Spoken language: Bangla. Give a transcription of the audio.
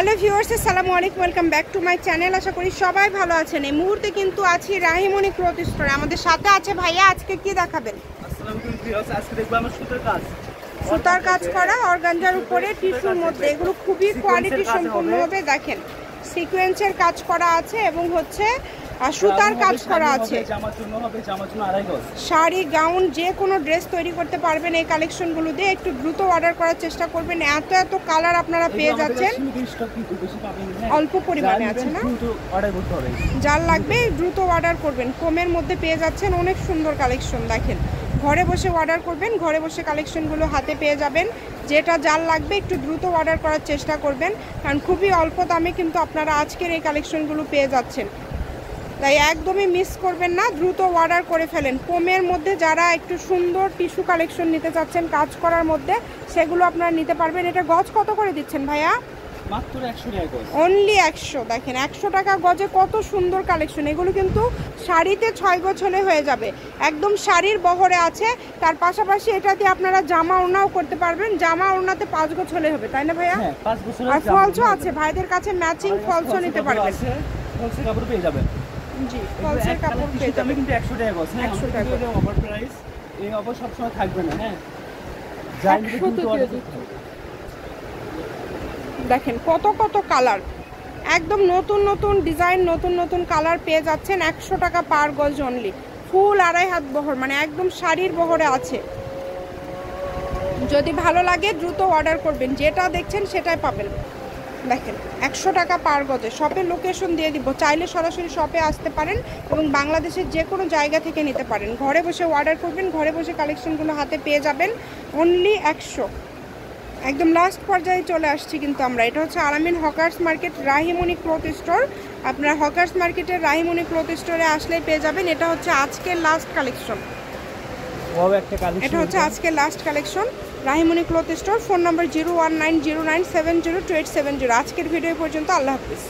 হ্যালো ভিউয়ার্স, আসসালামু আলাইকুম, welcome back to my channel. আশা করি সবাই ভালো আছেন। এই মুহূর্তে কিন্তু আছি রাহিমণি ক্লথ স্টোরে। আমাদের সাথে আছে ভাইয়া। আজকে কি দেখাবেন? আসসালামু আলাইকুম ভিউয়ার্স, আজকে দেখব আমরা সুতার কাজ করা অর্গানজার উপরে টিস্যুর মধ্যে। এগুলো খুবই কোয়ালিটি সম্পন্ন হবে। দেখেন সিকোয়েন্সের কাজ করা আছে এবং হচ্ছে সুতার কাজ করা আছে। জামার জন্য হবে, জামার জন্য আড়াই গজ। শাড়ি, গাউন যে কোনো ড্রেস তৈরি করতে পারবেন এই কালেকশনগুলো দিয়ে। একটু দ্রুত অর্ডার করার চেষ্টা করবেন। এত কালার আপনারা পেয়ে যাচ্ছেন, অল্প পরিমাণে আছে না, যার লাগবে দ্রুত অর্ডার করবেন। কমের মধ্যে পেয়ে যাচ্ছেন, অনেক সুন্দর কালেকশন। দেখেন ঘরে বসে অর্ডার করবেন, ঘরে বসে কালেকশনগুলো হাতে পেয়ে যাবেন। যেটা যার লাগবে একটু দ্রুত অর্ডার করার চেষ্টা করবেন, কারণ খুবই অল্প দামে কিন্তু আপনারা আজকের এই কালেকশনগুলো পেয়ে যাচ্ছেন। তাই একদমই মিস করবেন না, দ্রুত অর্ডার করে ফেলেন। কমের মধ্যে যারা একটু সুন্দর টিস্যু কালেকশন নিতে চাচ্ছেন কাজ করার মধ্যে, সেগুলো আপনারা নিতে পারবেন। এটা গজ কত করে দিচ্ছেন ভাইয়া? মাত্র 100 টাকা গজ, অনলি 100। দেখেন 100 টাকা গজে কত সুন্দর কালেকশন। এগুলো কিন্তু শাড়িতে 6 গজ হলে হয়ে যাবে, একদম শাড়ির বহরে আছে। তার পাশাপাশি এটা দিয়ে আপনারা জামা ওড়নাও করতে পারবেন। জামা ওড়নাতে 5 গজ হলে হবে, তাই না ভাইয়া? হ্যাঁ, 5 বছর। আর ফলসও আছে, ভাইদের কাছে ম্যাচিং ফলসও নিতে পারবেন। ফলসের কাপড় পেয়ে যাবেন। জি, ফলসের কাপড় পেয়ে যাবেন। কিন্তু 100 টাকা গজ। হ্যাঁ, 100 টাকা অফার প্রাইস। এই অফার সব সময় থাকবে না। হ্যাঁ, যাই কিন্তু অর্ডার করতে হবে। দেখেন কত কত কালার, একদম নতুন নতুন ডিজাইন, নতুন নতুন কালার পেয়ে যাচ্ছেন। 100 টাকা পার গজ অনলি। ফুল আড়াই হাত বহর, মানে একদম শাড়ির বহরে আছে। যদি ভালো লাগে দ্রুত অর্ডার করবেন, যেটা দেখছেন সেটাই পাবেন। দেখেন 100 টাকা পার গজে। শপের লোকেশন দিয়ে দিব, চাইলে সরাসরি শপে আসতে পারেন এবং বাংলাদেশের যে কোনো জায়গা থেকে নিতে পারেন। ঘরে বসে অর্ডার করবেন, ঘরে বসে কালেকশনগুলো হাতে পেয়ে যাবেন অনলি 100। একদম লাস্ট পর্যায়ে চলে আসছি কিন্তু আমরা। এটা হচ্ছে আলামিন hawkers market, Rahimoni cloth store. আপনারা হকার্স মার্কেটের রাহিমণি ক্লথ স্টোরে আসলেই পেয়ে যাবেন। এটা হচ্ছে আজকের লাস্ট কালেকশন। এটা হচ্ছে আজকের last collection, Rahimoni cloth store. Phone number 019097028770। আজকের ভিডিও পর্যন্ত। আল্লাহ হাফিজ।